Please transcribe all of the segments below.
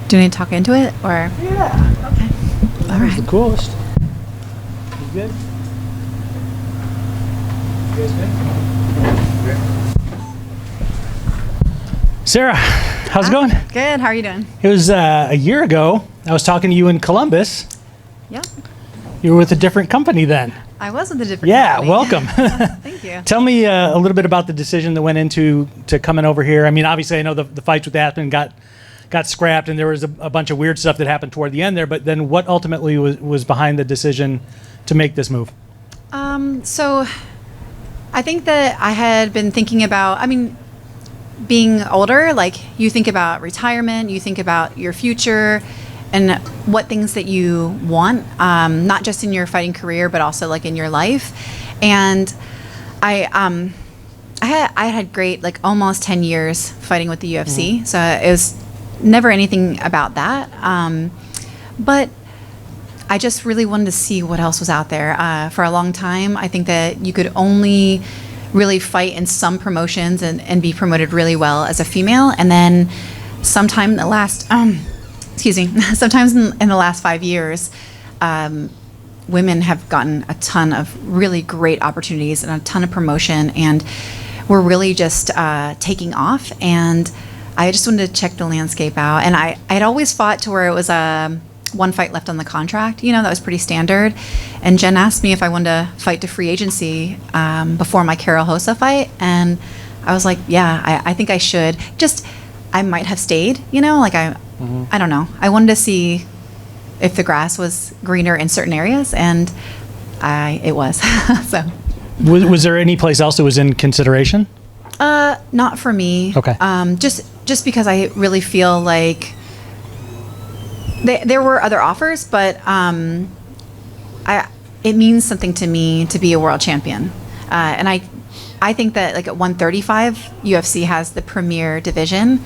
Do you need to talk into it, or? Yeah. Okay. All right. The coolest. You good? You guys good? Sarah, how's it going? Good. How are you doing? It was a year ago. I was talking to you in Columbus. Yeah. You were with a different company then. I was with a different company. Welcome. Thank you. Tell me a little bit about the decision that went into coming over here. I mean, obviously, I know the fights with Aspen got scrapped, and there was a bunch of weird stuff that happened toward the end there. But then, what ultimately was behind the decision to make this move? So, I think that I had been thinking about. I mean, being older, like you think about retirement, you think about your future, and what things that you want, not just in your fighting career, but also like in your life. And I had great, like almost 10 years fighting with the UFC. Mm-hmm. So it was never anything about that. But I just really wanted to see what else was out there. For a long time, I think that you could only really fight in some promotions and be promoted really well as a female. And then sometime in the last, sometimes in the last 5 years, women have gotten a ton of really great opportunities and a ton of promotion, and we're really just taking off. And I just wanted to check the landscape out. And I had always fought to where it was one fight left on the contract. You know, that was pretty standard. And Jen asked me if I wanted to fight to free agency before my Carol Hosa fight. And I was like, yeah, I think I should. Just, I might have stayed, you know, like I don't know. I wanted to see if the grass was greener in certain areas, and it was. So, was there any place else that was in consideration? Not for me. Okay. Just because I really feel like there were other offers, but it means something to me to be a world champion, and I think that like at 135, UFC has the premier division.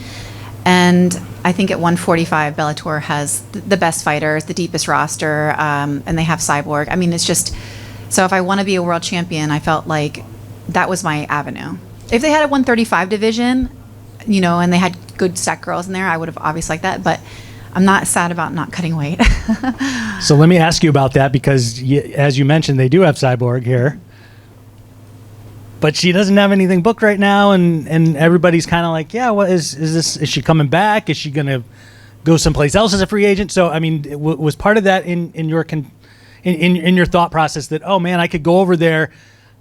And I think at 145, Bellator has the best fighters, the deepest roster, and they have Cyborg. I mean, it's just, so if I want to be a world champion, I felt like that was my avenue. If they had a 135 division, you know, and they had good stacked girls in there, I would have obviously liked that, but I'm not sad about not cutting weight. So let me ask you about that, because as you mentioned, they do have Cyborg here. But she doesn't have anything booked right now, and everybody's kind of like, yeah, what is this? Is she coming back? Is she going to go someplace else as a free agent? So, I mean, was part of that in your in your thought process that, oh man, I could go over there,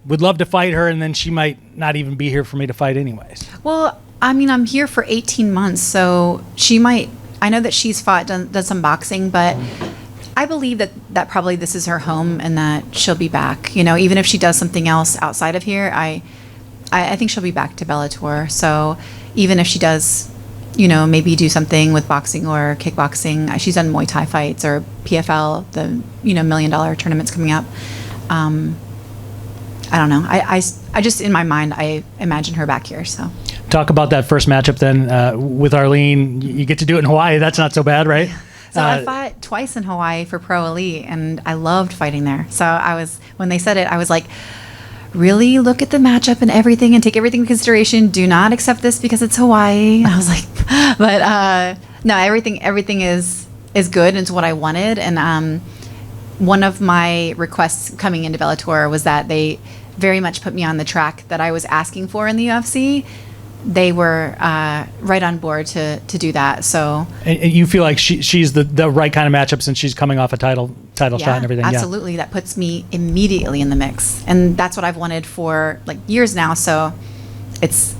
would love to fight her, and then she might not even be here for me to fight anyways? Well, I mean, I'm here for 18 months, so she might. I know that she's done some boxing, but I believe that probably this is her home and that she'll be back. You know, even if she does something else outside of here, I think she'll be back to Bellator. So even if she does, you know, maybe do something with boxing or kickboxing, she's done Muay Thai fights or PFL, the, you know, $1 million tournaments coming up. I don't know. I just, in my mind, I imagine her back here. So talk about that first matchup then with Arlene. You get to do it in Hawaii. That's not so bad, right? So I fought twice in Hawaii for Pro Elite, and I loved fighting there. So when they said it, I was like, really look at the matchup and everything and take everything into consideration. Do not accept this because it's Hawaii. I was like, but no, everything is good. And it's what I wanted. And one of my requests coming into Bellator was that they very much put me on the track that I was asking for in the UFC. They were right on board to do that. So, and you feel like she's the right kind of matchup since she's coming off a title shot and everything. Absolutely. Yeah. That puts me immediately in the mix, and that's what I've wanted for like years now. So it's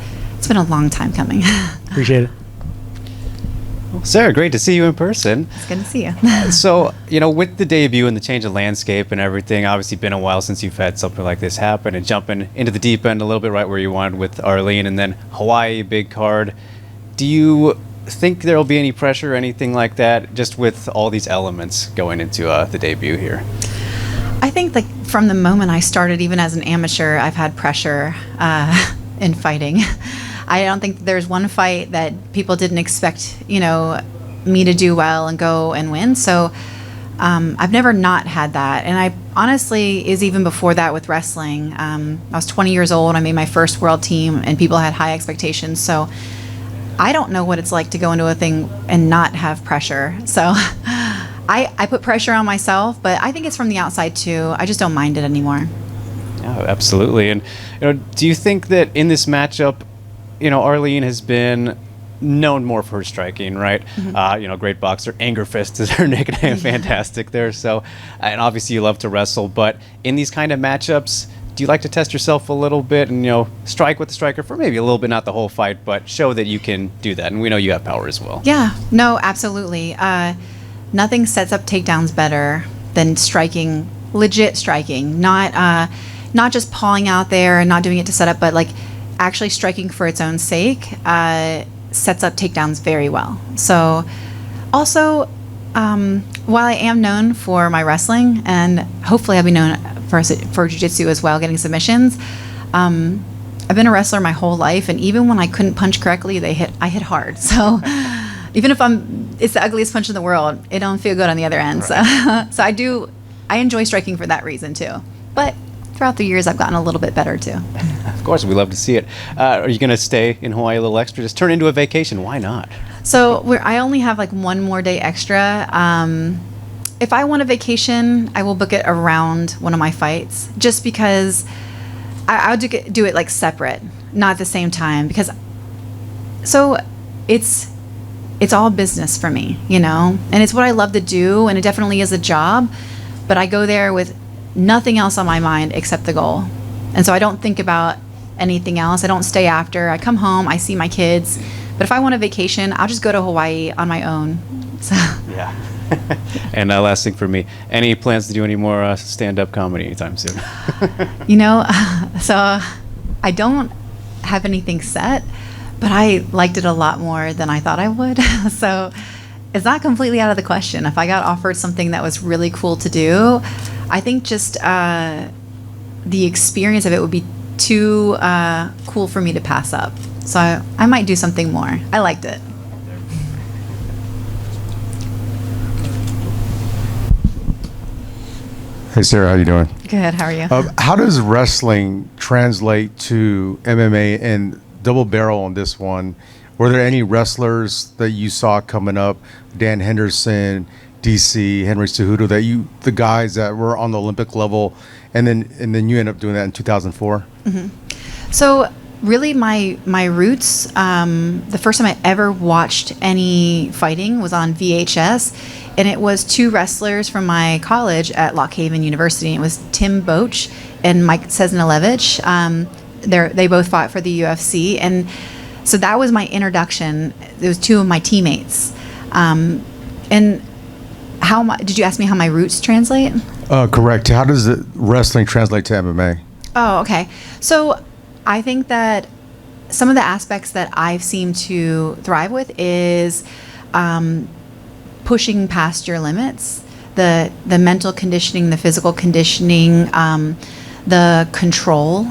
been a long time coming. Appreciate it. Well, Sarah, great to see you in person. It's good to see you. So, you know, with the debut and the change of landscape and everything, obviously been a while since you've had something like this happen, and jumping into the deep end a little bit right where you wanted with Arlene, and then Hawaii, big card. Do you think there'll be any pressure or anything like that, just with all these elements going into the debut here? I think like from the moment I started, even as an amateur, I've had pressure in fighting. I don't think there's one fight that people didn't expect, you know, me to do well and go and win. So I've never not had that. And I honestly, is even before that with wrestling. I was 20 years old. I made my first world team, and people had high expectations. So I don't know what it's like to go into a thing and not have pressure. So I put pressure on myself, but I think it's from the outside too. I just don't mind it anymore. Oh, absolutely. And do you think that in this matchup, Arlene has been known more for her striking, right? Great boxer. Anger Fist is her nickname. Fantastic there. So, and obviously you love to wrestle, but in these kind of matchups, do you like to test yourself a little bit and, strike with the striker for maybe a little bit, not the whole fight, but show that you can do that? And we know you have power as well. Yeah, no, absolutely. Nothing sets up takedowns better than striking, legit striking, not just pawing out there and not doing it to set up, but like actually striking for its own sake sets up takedowns very well. So also, while I am known for my wrestling, and hopefully I'll be known for jiu-jitsu as well, getting submissions, I've been a wrestler my whole life, and even when I couldn't punch correctly, I hit hard. So even if it's the ugliest punch in the world, it don't feel good on the other end. Right. So I enjoy striking for that reason too. But throughout the years, I've gotten a little bit better too. Of course, we love to see it. Are you going to stay in Hawaii a little extra? Just turn it into a vacation. Why not? So I only have like one more day extra. If I want a vacation, I will book it around one of my fights, just because I'll do it like separate, not at the same time, because so it's all business for me, and it's what I love to do, and it definitely is a job, but I go there with nothing else on my mind except the goal. And so I don't think about anything else. I don't stay after. I come home, I see my kids. But if I want a vacation, I'll just go to Hawaii on my own. So. Yeah. And last thing for me, any plans to do any more stand-up comedy anytime soon? So I don't have anything set, but I liked it a lot more than I thought I would. So it's not completely out of the question. If I got offered something that was really cool to do, I think just the experience of it would be too cool for me to pass up. So I might do something more. I liked it. Hey Sarah, how you doing? Good. How are you? How does wrestling translate to MMA, and double barrel on this one? Were there any wrestlers that you saw coming up, Dan Henderson, DC, Henry Cejudo, the guys that were on the Olympic level, and then you end up doing that in 2004? Mm-hmm. So really my roots, the first time I ever watched any fighting was on VHS, and it was two wrestlers from my college at Lock Haven University. It was Tim Boach and Mike Cesnalevich. They both fought for the UFC, and so that was my introduction. It was two of my teammates. And did you ask me how my roots translate? Correct. How does the wrestling translate to MMA? Oh, okay. So I think that some of the aspects that I've seemed to thrive with is pushing past your limits, the mental conditioning, the physical conditioning, the control.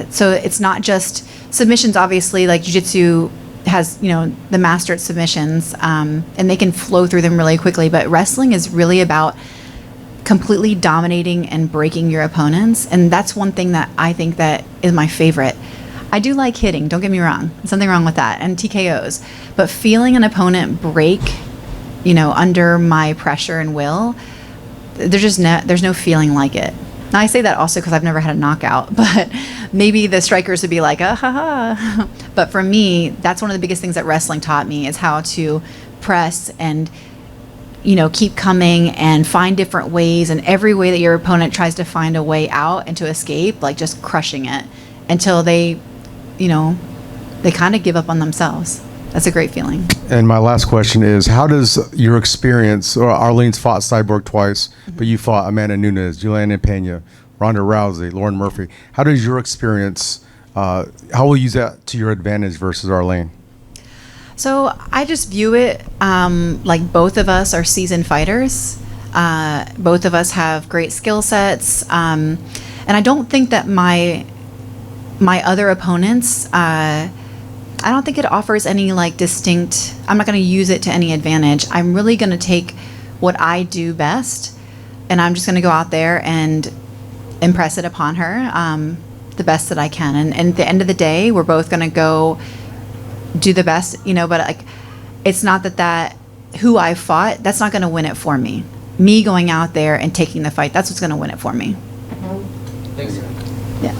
So it's not just submissions, obviously, like jiu-jitsu has, the master at submissions, and they can flow through them really quickly. But wrestling is really about completely dominating and breaking your opponents. And that's one thing that I think that is my favorite. I do like hitting, don't get me wrong. There's something wrong with that, and TKOs. But feeling an opponent break, under my pressure and will, there's no feeling like it. Now, I say that also because I've never had a knockout, but maybe the strikers would be like, ha ha. But for me, that's one of the biggest things that wrestling taught me, is how to press and, keep coming and find different ways. And every way that your opponent tries to find a way out and to escape, like just crushing it until they kind of give up on themselves. That's a great feeling. And my last question is, how does your experience, or Arlene's fought Cyborg twice, but you fought Amanda Nunes, Juliana Pena, Ronda Rousey, Lauren Murphy. How does your experience, how will you use that to your advantage versus Arlene? So I just view it like both of us are seasoned fighters. Both of us have great skill sets. And I don't think that my other opponents, I don't think it offers any distinct, I'm not going to use it to any advantage. I'm really going to take what I do best, and I'm just going to go out there and impress it upon her the best that I can. And at the end of the day, we're both going to go do the best, but like, it's not that who I fought, that's not going to win it for me. Me going out there and taking the fight, that's what's going to win it for me. Thanks. Yeah.